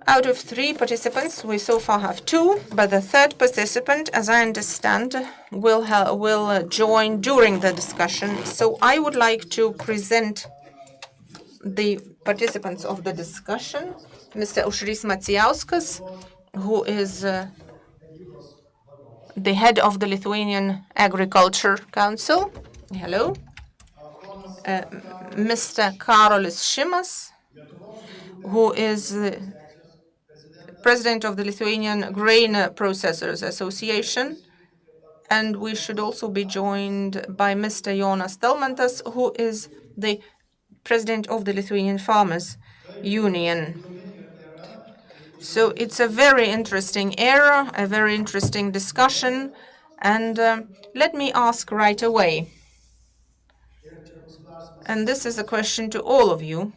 Out of 3 participants, we so far have 2, but the third participant, as I understand, will join during the discussion. So I would like to present the participants of the discussion. Mr. Aušrys Macijauskas, who is the head of the Lithuanian Agriculture Council. Hello. Mr. Karolis Šimas, who is president of the Lithuanian Grain Processors Association. And we should also be joined by Mr. Jonas Talmantas, who is the president of the Lithuanian Farmers Union. So it's a very interesting era, a very interesting discussion. And let me ask right away, and this is a question to all of you,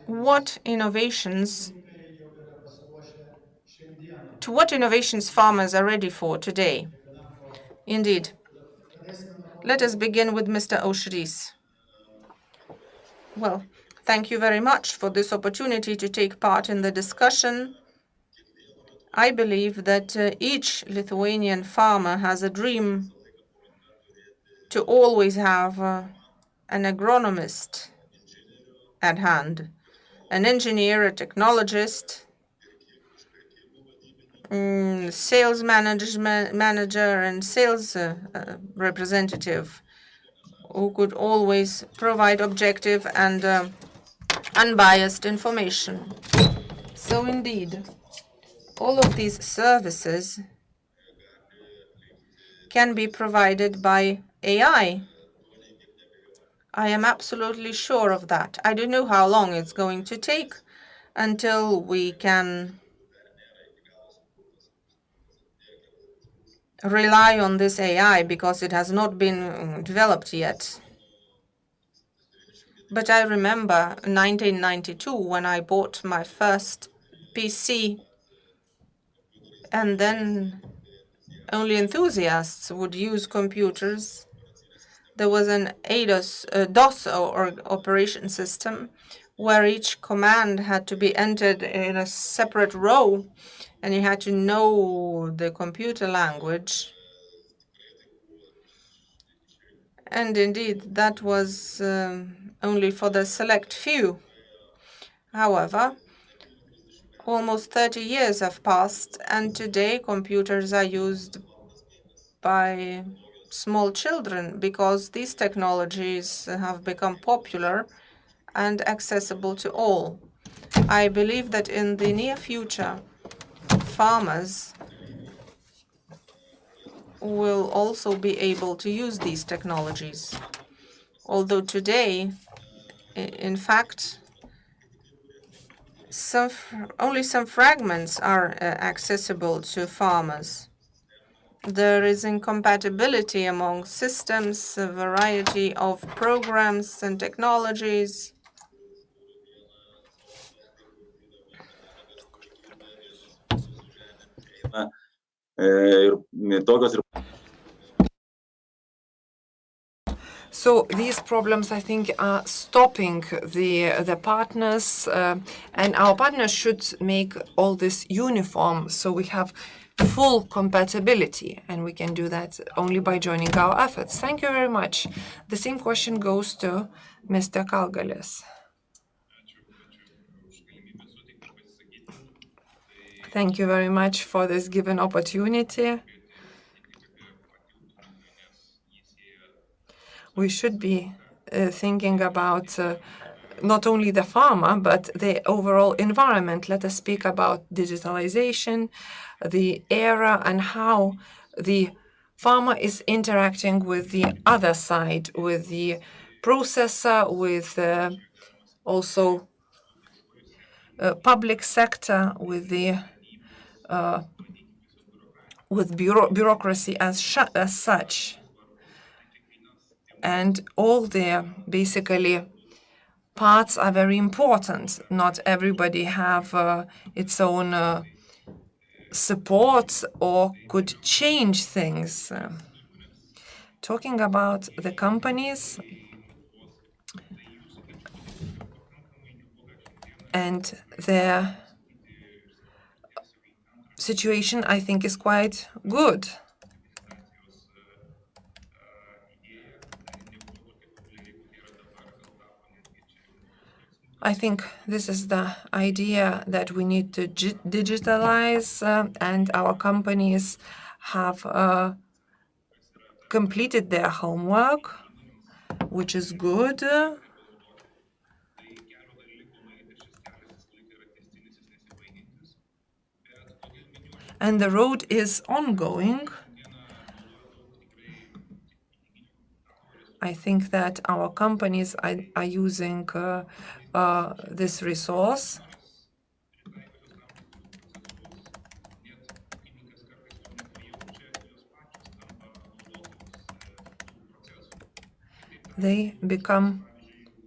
what innovations farmers are ready for today? Indeed. Let us begin with Mr. Aušrys. Well, thank you very much for this opportunity to take part in the discussion. I believe that each Lithuanian farmer has a dream to always have an agronomist at hand, an engineer, a technologist, sales manager, and sales representative who could always provide objective and unbiased information. So indeed, all of these services can be provided by AI. I am absolutely sure of that. I don't know how long it's going to take until we can rely on this AI, because it has not been developed yet. But I remember 1992 when I bought my first PC, and then only enthusiasts would use computers. There was an DOS or operation system where each command had to be entered in a separate row, and you had to know the computer language. And indeed, that was only for the select few. However, almost 30 years have passed, and today computers are used by small children because these technologies have become popular and accessible to all. I believe that in the near future, farmers will also be able to use these technologies. Although today, in fact, only some fragments are accessible to farmers. There is incompatibility among systems, a variety of programs and technologies. So these problems, I think, are stopping the partners, and our partners should make all this uniform so we have full compatibility, and we can do that only by joining our efforts. Thank you very much. The same question goes to Mr. Kalgalis. Thank you very much for this given opportunity. We should be thinking about not only the farmer, but the overall environment. Let us speak about digitalization, the era, and how the farmer is interacting with the other side, with the processor, with also public sector, with the bureaucracy as such. And all the basically parts are very important. Not everybody have its own support or could change things. Talking about the companies, and their situation, I think, is quite good. I think this is the idea that we need to digitalize, and our companies have completed their homework, which is good. And the road is ongoing. I think that our companies are using this resource. They become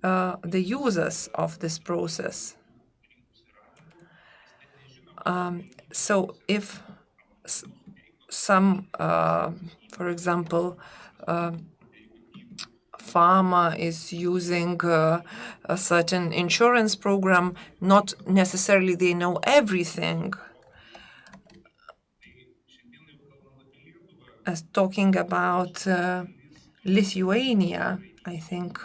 the users of this process. So if some, for example, farmer is using a certain insurance program, not necessarily they know everything. As talking about Lithuania, I think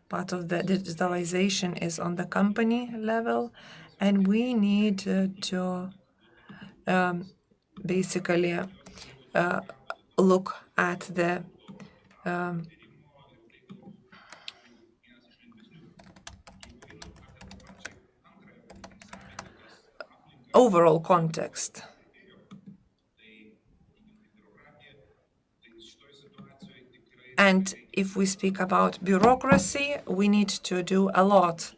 part of the digitalization is on the company level, and we need to basically look at the overall context. And if we speak about bureaucracy, we need to do a lot.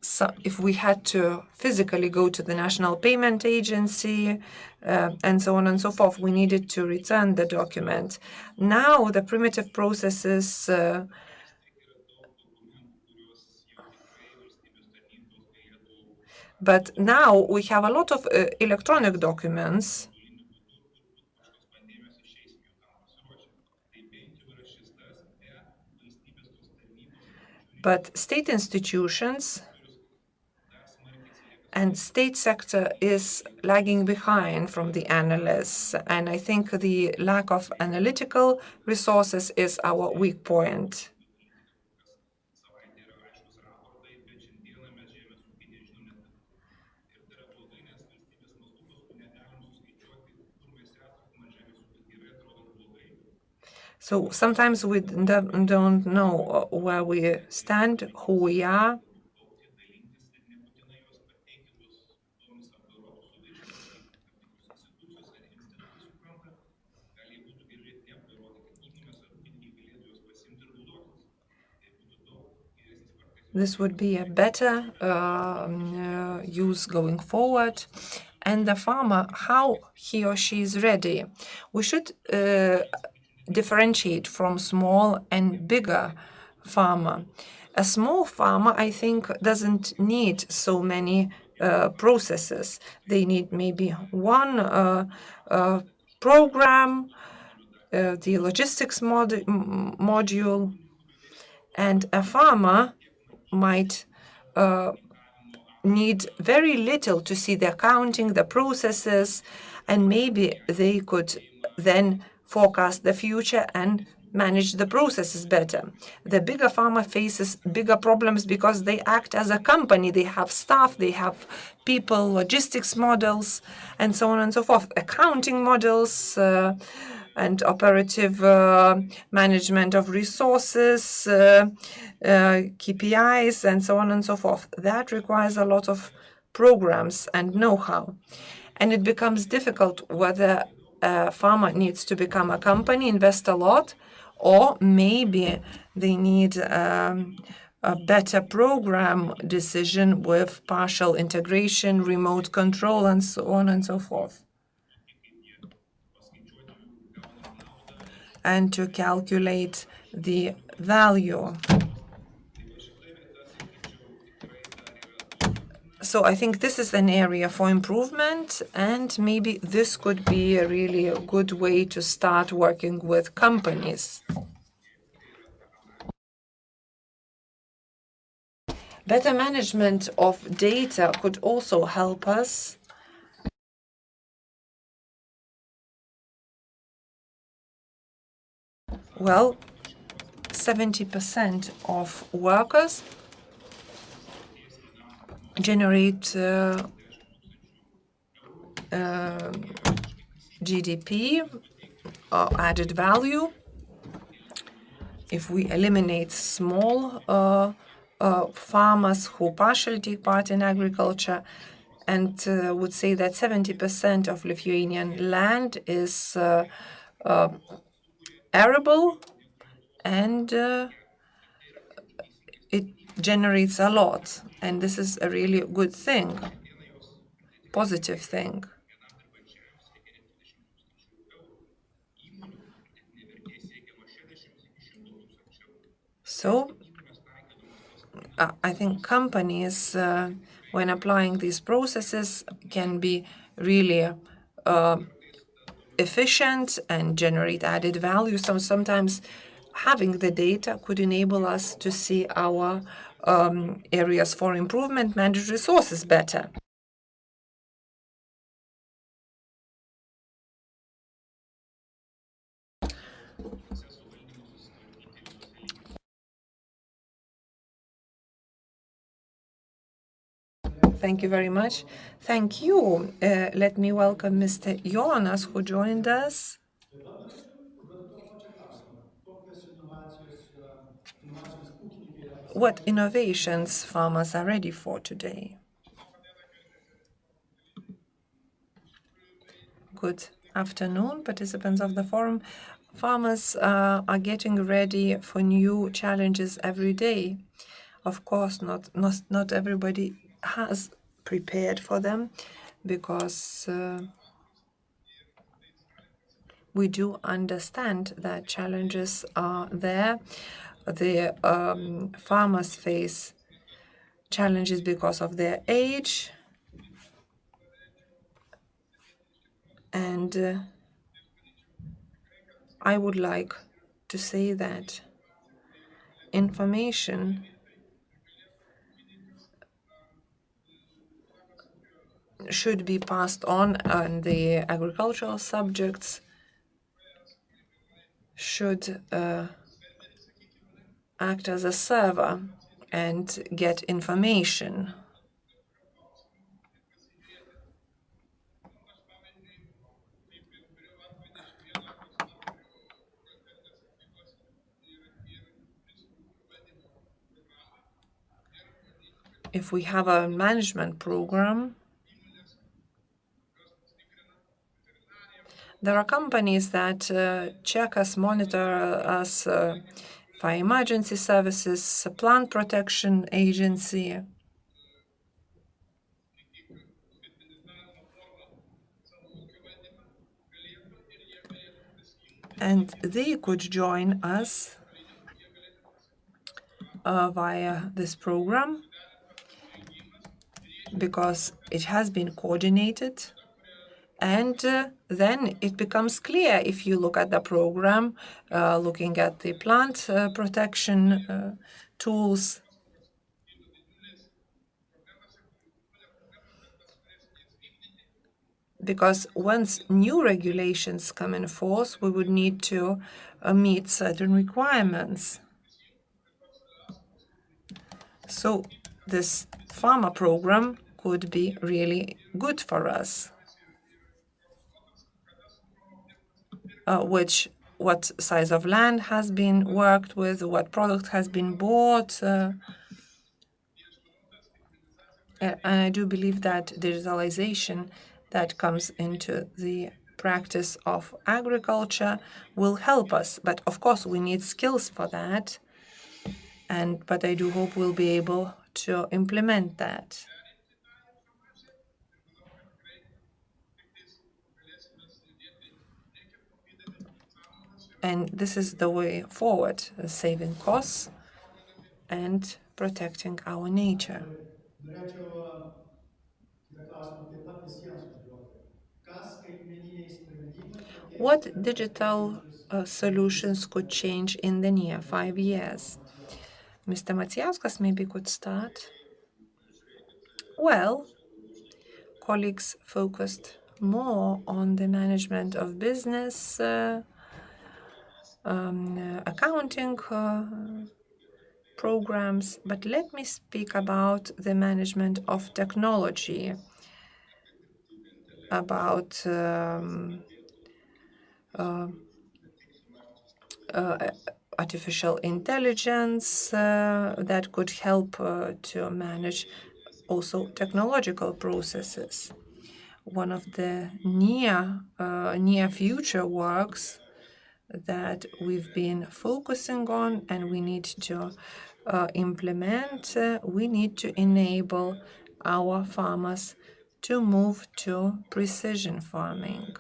So if we had to physically go to the National Payment Agency and so on and so forth, we needed to return the document. Now the primitive processes but now we have a lot of electronic documents. But state institutions and state sector is lagging behind from the analysts. And I think the lack of analytical resources is our weak point. So sometimes we don't know where we stand, who we are. This would be a better use going forward. And the farmer, how he or she is ready. We should differentiate from small and bigger farmer. A small farmer, I think, doesn't need so many processes. They need maybe one program, the logistics module, and a farmer might need very little to see the accounting, the processes, and maybe they could then forecast the future and manage the processes better. The bigger farmer faces bigger problems because they act as a company. They have staff, they have people, logistics models, and so on and so forth, accounting models, and operative management of resources, KPIs, and so on and so forth. That requires a lot of programs and know-how. And it becomes difficult whether a farmer needs to become a company, invest a lot, or maybe they need a better program decision with partial integration, remote control, and so on and so forth. And to calculate the value. So I think this is an area for improvement, and maybe this could be a really good way to start working with companies. Better management of data could also help us well, 70% of workers generate GDP or added value. If we eliminate small farmers who partially take part in agriculture, and would say that 70% of Lithuanian land is arable, and it generates a lot. And this is a really good thing, positive thing. So I think companies, when applying these processes, can be really efficient and generate added value. So sometimes having the data could enable us to see our areas for improvement, manage resources better. Thank you very much. Thank you. Let me welcome Mr. Jonas, who joined us. What innovations farmers are ready for today? Good afternoon, participants of the forum. Farmers are getting ready for new challenges every day. Of course, not everybody has prepared for them, because we do understand that challenges are there. The farmers face challenges because of their age, and I would like to say that information should be passed on the agricultural subjects should act as a server and get information. If we have a management program, there are companies that check us, monitor us, fire emergency services, plant protection agency. And they could join us via this program, because it has been coordinated. And then it becomes clear if you look at the program, looking at the plant protection tools. Because once new regulations come in force, we would need to meet certain requirements. So this farmer program could be really good for us. What size of land has been worked with, what product has been bought. And I do believe that digitalization that comes into the practice of agriculture will help us. But of course, we need skills for that. But I do hope we'll be able to implement that. And this is the way forward, saving costs and protecting our nature. What digital solutions could change in the near 5 years? Mr. Macijauskas maybe could start. Well, colleagues focused more on the management of business, accounting programs, but let me speak about the management of technology, about artificial intelligence that could help to manage also technological processes. One of the near future works that we've been focusing on and we need to implement, we need to enable our farmers to move to precision farming.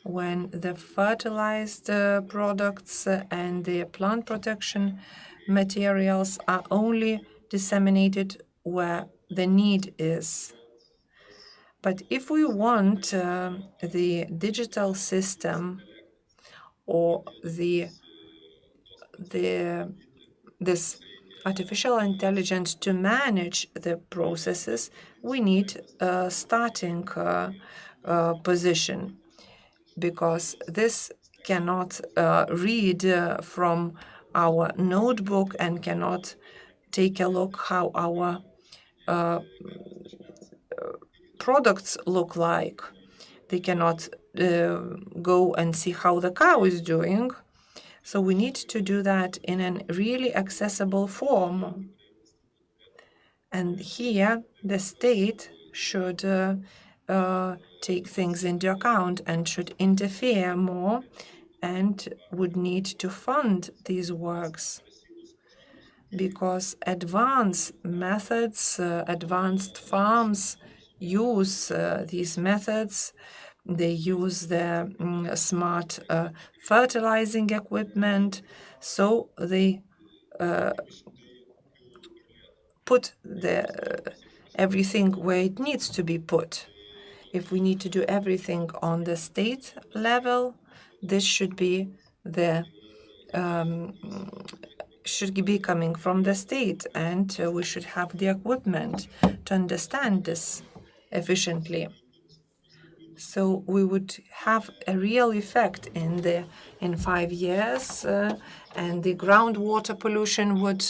When the fertilized products and the plant protection materials are only disseminated where the need is. But if we want the digital system or this artificial intelligence to manage the processes, we need a starting position, because this cannot read from our notebook and cannot take a look how our products look like. They cannot go and see how the cow is doing. So we need to do that in a really accessible form. And here the state should take things into account and should interfere more and would need to fund these works, because advanced methods, advanced farms use these methods. They use the smart fertilizing equipment, so they put everything where it needs to be put. If we need to do everything on the state level, this should be coming from the state, and we should have the equipment to understand this efficiently. So we would have a real effect in 5 years, and the groundwater pollution would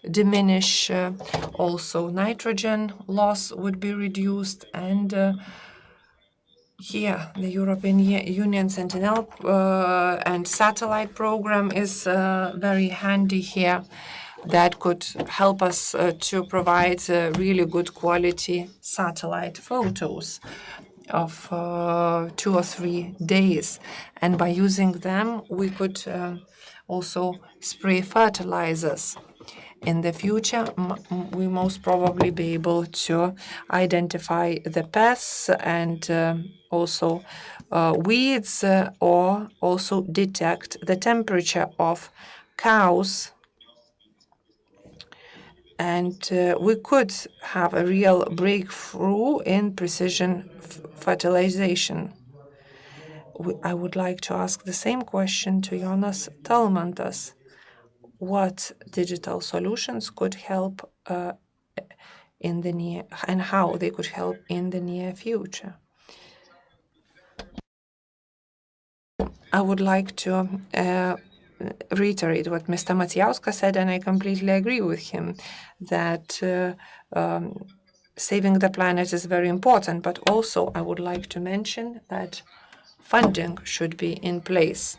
diminish. Also, nitrogen loss would be reduced, and here the European Union Sentinel and satellite program is very handy here. That could help us to provide really good quality satellite photos of 2 or 3 days, and by using them we could also spray fertilizers. In the future, we most probably be able to identify the pests and also weeds, or also detect the temperature of cows. And we could have a real breakthrough in precision fertilization. I would like to ask the same question to Jonas Talmantas. What digital solutions could help in the near, and how they could help in the near future? I would like to reiterate what Mr. Macijauskas said, and I completely agree with him that saving the planet is very important, but also I would like to mention that funding should be in place.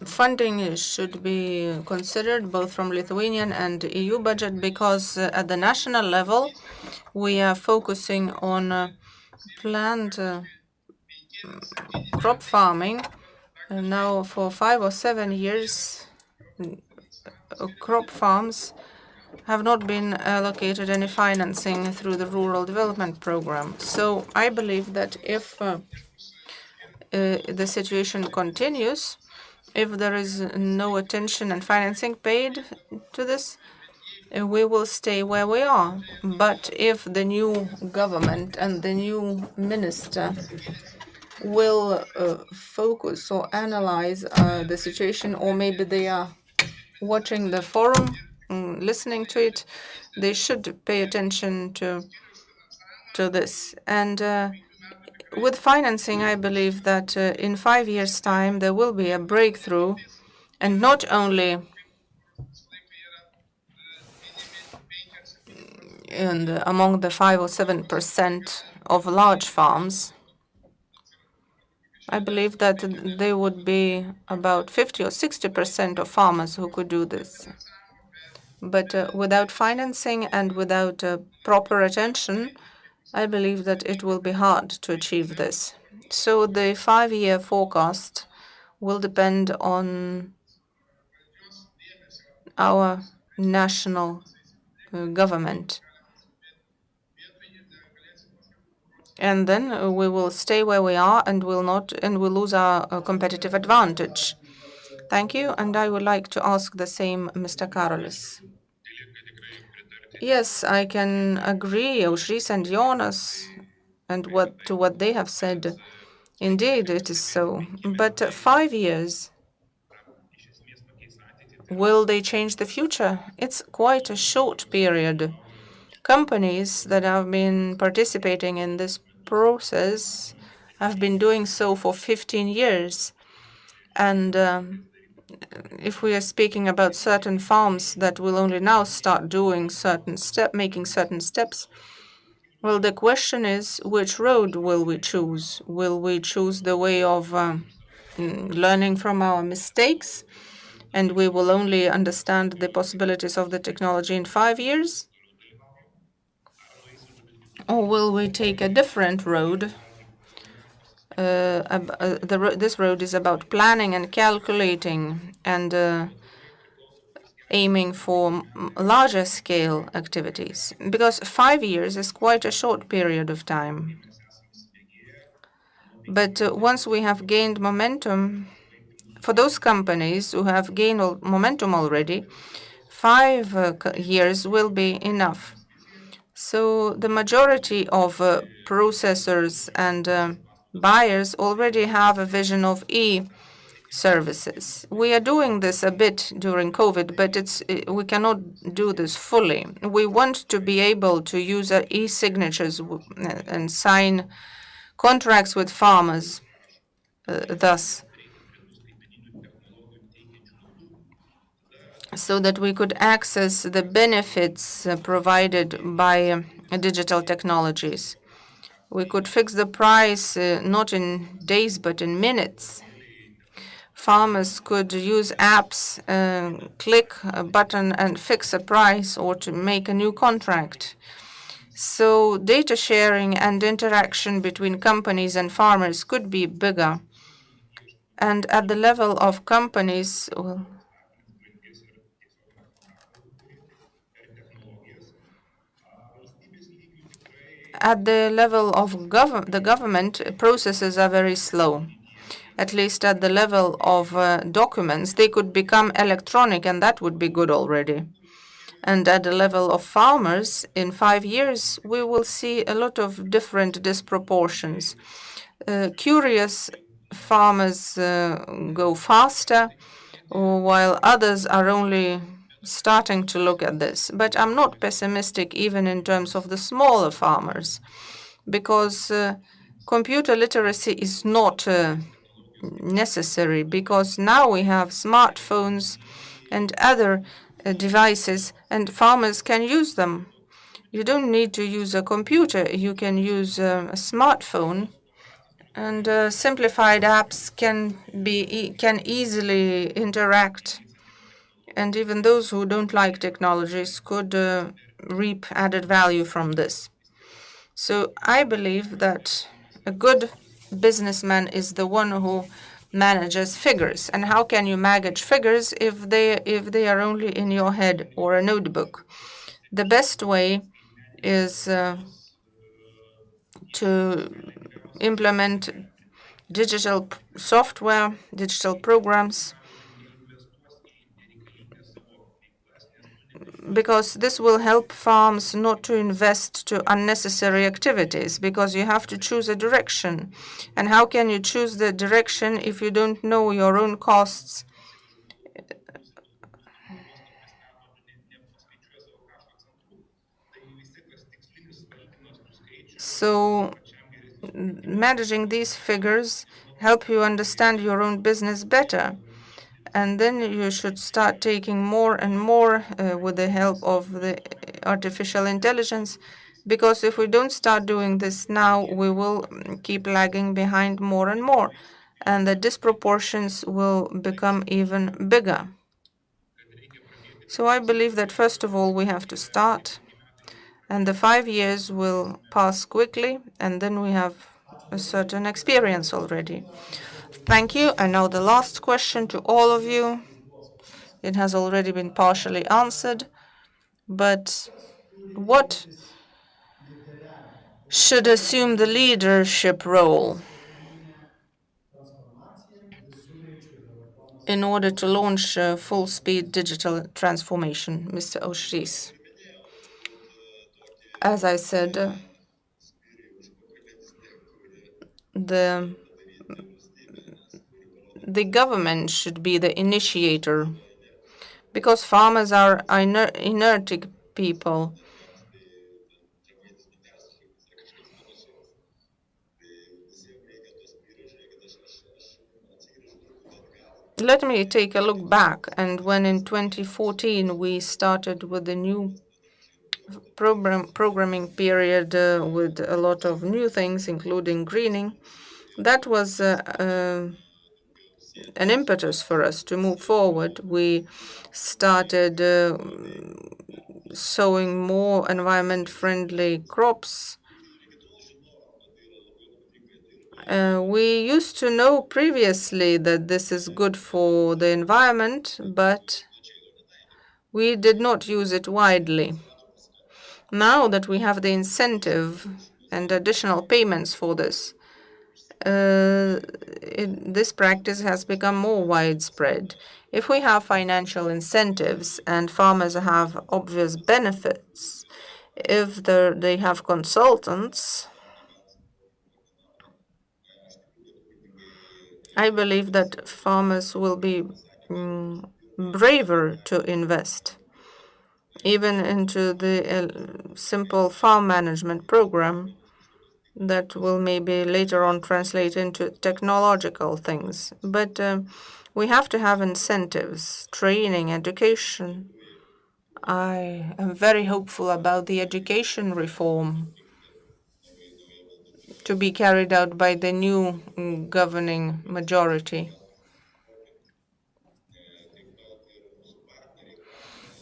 Funding should be considered both from Lithuanian and EU budget, because at the national level we are focusing on planned crop farming. Now for 5 or 7 years crop farms have not been allocated any financing through the Rural Development Program. So I believe that if the situation continues, if there is no attention and financing paid to this, we will stay where we are. But if the new government and the new minister will focus or analyze the situation, or maybe they are watching the forum listening to it, they should pay attention to this. And with financing, I believe that in 5 years' time there will be a breakthrough, and not only among the 5 or 7% of large farms. I believe that there would be about 50 or 60% of farmers who could do this. But without financing and without proper attention, I believe that it will be hard to achieve this. So the 5-year forecast will depend on our national government. And then we will stay where we are and we'll lose our competitive advantage. Thank you, and I would like to ask the same Mr. Karolis. Yes, I can agree, Aušrys and Jonas, and what they have said. Indeed, it is so. But 5 years, will they change the future? It's quite a short period. Companies that have been participating in this process have been doing so for 15 years. And if we are speaking about certain farms that will only now start doing making certain steps, well, the question is, which road will we choose? Will we choose the way of learning from our mistakes, and we will only understand the possibilities of the technology in 5 years? Or will we take a different road? This road is about planning and calculating and aiming for larger scale activities, because 5 years is quite a short period of time. But once we have gained momentum, for those companies who have gained momentum already, 5 years will be enough. So the majority of processors and buyers already have a vision of e-services. We are doing this a bit during COVID, but we cannot do this fully. We want to be able to use e-signatures and sign contracts with farmers thus, so that we could access the benefits provided by digital technologies. We could fix the price not in days but in minutes. Farmers could use apps, click a button and fix a price or to make a new contract. So data sharing and interaction between companies and farmers could be bigger. And at the level of companies, at the level of the government, processes are very slow. At least at the level of documents, they could become electronic, and that would be good already. And at the level of farmers, in 5 years, we will see a lot of different disproportions. Curious farmers go faster, while others are only starting to look at this. But I'm not pessimistic even in terms of the smaller farmers, because computer literacy is not necessary, because now we have smartphones and other devices, and farmers can use them. You don't need to use a computer. You can use a smartphone, and simplified apps can easily interact. And even those who don't like technologies could reap added value from this. So I believe that a good businessman is the one who manages figures. And how can you manage figures if they are only in your head or a notebook? The best way is to implement digital software, digital programs, because this will help farms not to invest to unnecessary activities, because you have to choose a direction. And how can you choose the direction if you don't know your own costs? So managing these figures help you understand your own business better. And then you should start taking more and more with the help of the artificial intelligence, because if we don't start doing this now, we will keep lagging behind more and more, and the disproportions will become even bigger. So I believe that first of all we have to start, and the 5 years will pass quickly, and then we have a certain experience already. Thank you. And now the last question to all of you. It has already been partially answered, but what should assume the leadership role in order to launch full-speed digital transformation? Mr. Aušrys. As I said, the government should be the initiator, because farmers are inertic people. Let me take a look back, and when in 2014 we started with the new programming period with a lot of new things, including greening, that was an impetus for us to move forward. We started sowing more environment-friendly crops. We used to know previously that this is good for the environment, but we did not use it widely. Now that we have the incentive and additional payments for this, this practice has become more widespread. If we have financial incentives and farmers have obvious benefits, if they have consultants, I believe that farmers will be braver to invest, even into the simple farm management program that will maybe later on translate into technological things. But we have to have incentives, training, education. I am very hopeful about the education reform to be carried out by the new governing majority.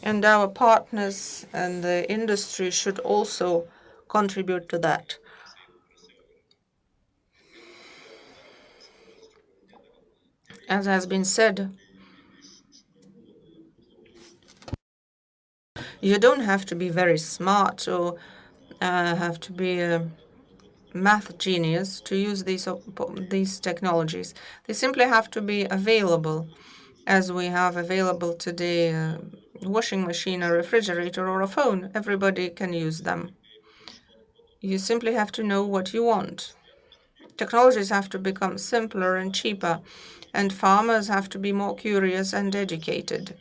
And our partners and the industry should also contribute to that. As has been said, you don't have to be very smart or have to be a math genius to use these technologies. They simply have to be available, as we have available today a washing machine, a refrigerator, or a phone. Everybody can use them. You simply have to know what you want. Technologies have to become simpler and cheaper, and farmers have to be more curious and educated.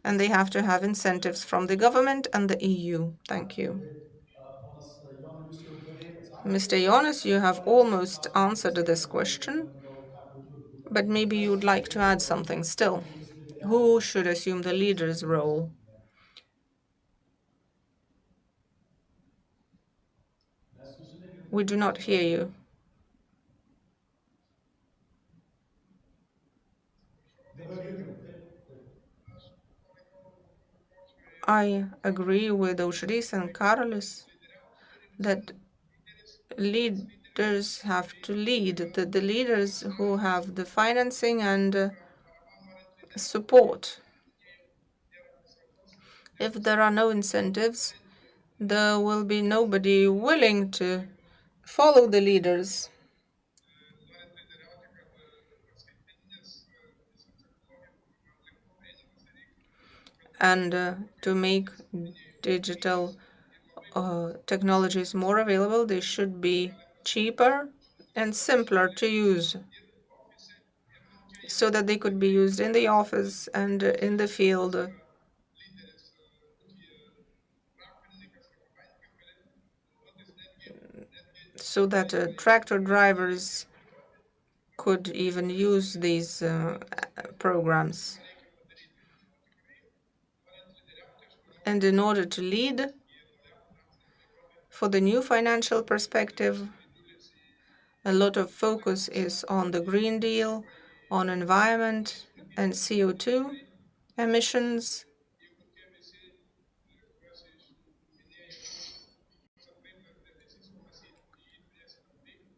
And they have to have incentives from the government and the EU. Thank you. Mr. Jonas, you have almost answered this question, but maybe you would like to add something still. Who should assume the leader's role? We do not hear you. I agree with Aušrys and Karolis that leaders have to lead, the leaders who have the financing and support. If there are no incentives, there will be nobody willing to follow the leaders. And to make digital technologies more available, they should be cheaper and simpler to use, so that they could be used in the office and in the field. so that tractor drivers could even use these programs. And in order to lead for the new financial perspective, a lot of focus is on the Green Deal, on environment and CO2 emissions.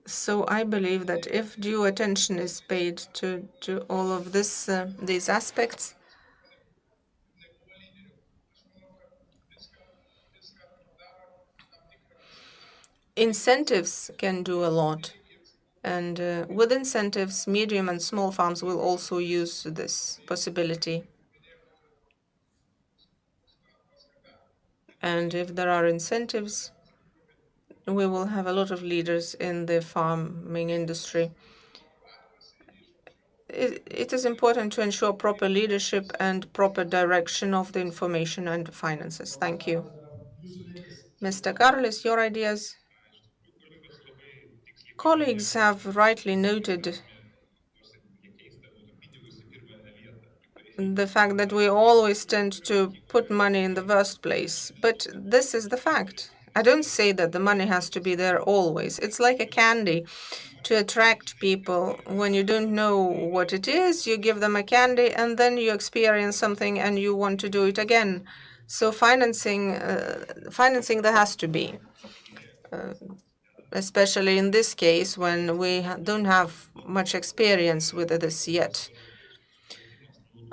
So I believe that if due attention is paid to all of these aspects, incentives can do a lot. And with incentives, medium and small farms will also use this possibility. And if there are incentives, we will have a lot of leaders in the farming industry. It is important to ensure proper leadership and proper direction of the information and finances. Thank you. Mr. Karolis, your ideas? Colleagues have rightly noted the fact that we always tend to put money in the first place. But this is the fact. I don't say that the money has to be there always. It's like a candy to attract people. When you don't know what it is, you give them a candy and then you experience something and you want to do it again. So financing there has to be, especially in this case when we don't have much experience with this yet.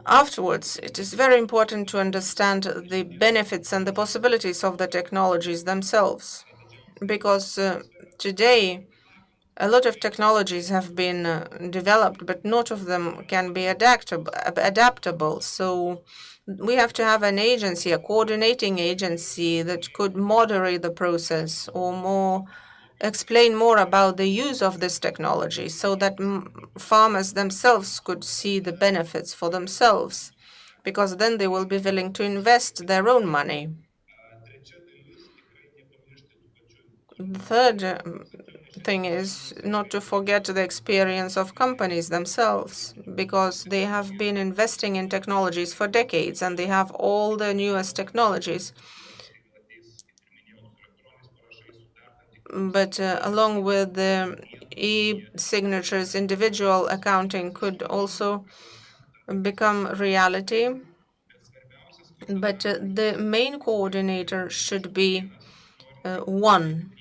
Afterwards, it is very important to understand the benefits and the possibilities of the technologies themselves, because today a lot of technologies have been developed, but not of them can be adaptable. So we have to have an agency, a coordinating agency that could moderate the process or explain more about the use of this technology so that farmers themselves could see the benefits for themselves, because then they will be willing to invest their own money. The third thing is not to forget the experience of companies themselves, because they have been investing in technologies for decades and they have all the newest technologies. But along with the e-signatures, individual accounting could also become reality. But the main coordinator should be one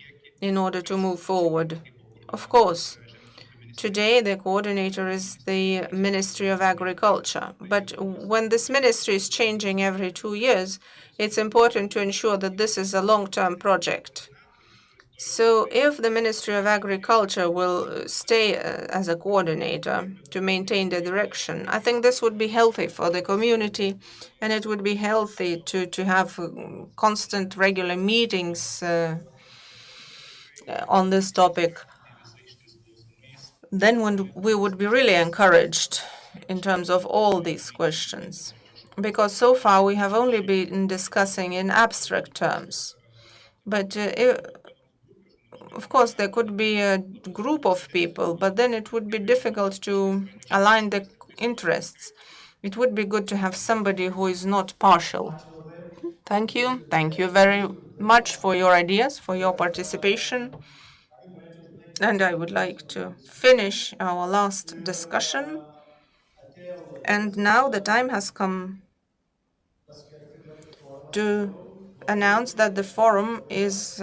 in order to move forward. Of course, today the coordinator is the Ministry of Agriculture. But when this ministry is changing every 2 years, it's important to ensure that this is a long-term project. So if the Ministry of Agriculture will stay as a coordinator to maintain the direction, I think this would be healthy for the community, and it would be healthy to have constant, regular meetings on this topic. Then we would be really encouraged in terms of all these questions, because so far we have only been discussing in abstract terms. But of course, there could be a group of people, but then it would be difficult to align the interests. It would be good to have somebody who is not partial. Thank you. Thank you very much for your ideas, for your participation. And I would like to finish our last discussion. And now the time has come to announce that the forum is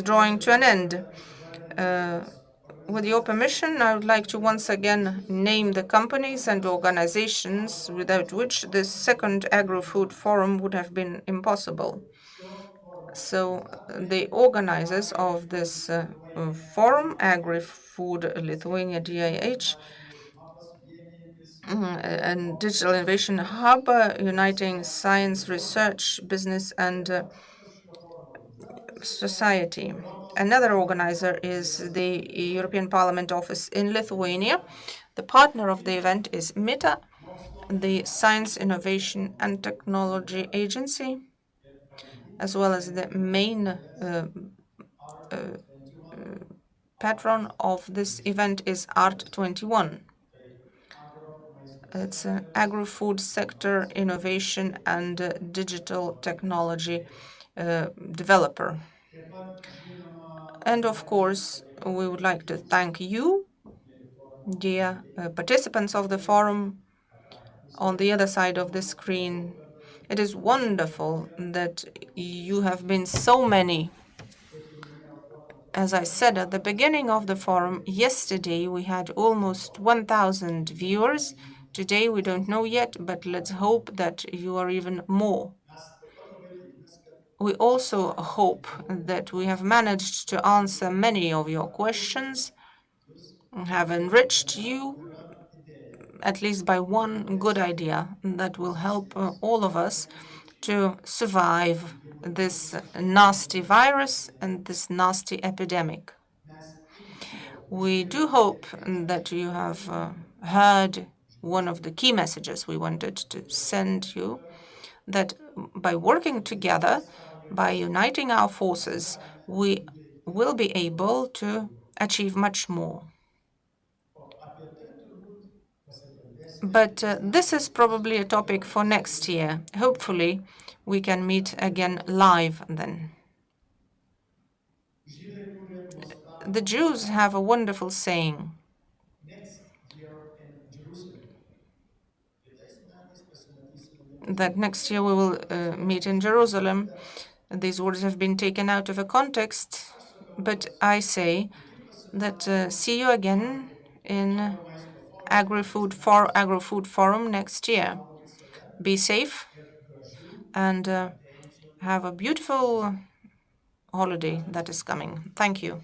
drawing to an end. With your permission, I would like to once again name the companies and organizations without which this second AgriFood forum would have been impossible. So the organizers of this forum, AgriFood Lithuania DIH, and Digital Innovation Hub, uniting science, research, business, and society. Another organizer is the European Parliament office in Lithuania. The partner of the event is MITA, the Science, Innovation and Technology Agency, as well as the main patron of this event is Art21. It's an agri-food sector innovation and digital technology developer. And of course, we would like to thank you, dear participants of the forum, on the other side of the screen. It is wonderful that you have been so many. As I said at the beginning of the forum, yesterday we had almost 1,000 viewers. Today we don't know yet, but let's hope that you are even more. We also hope that we have managed to answer many of your questions, have enriched you at least by one good idea that will help all of us to survive this nasty virus and this nasty epidemic. We do hope that you have heard one of the key messages we wanted to send you, that by working together, by uniting our forces, we will be able to achieve much more. But this is probably a topic for next year. Hopefully, we can meet again live then. The Jews have a wonderful saying. That next year we will meet in Jerusalem. These words have been taken out of a context, but I say that see you again in AgriFood Forum next year. Be safe and have a beautiful holiday that is coming. Thank you.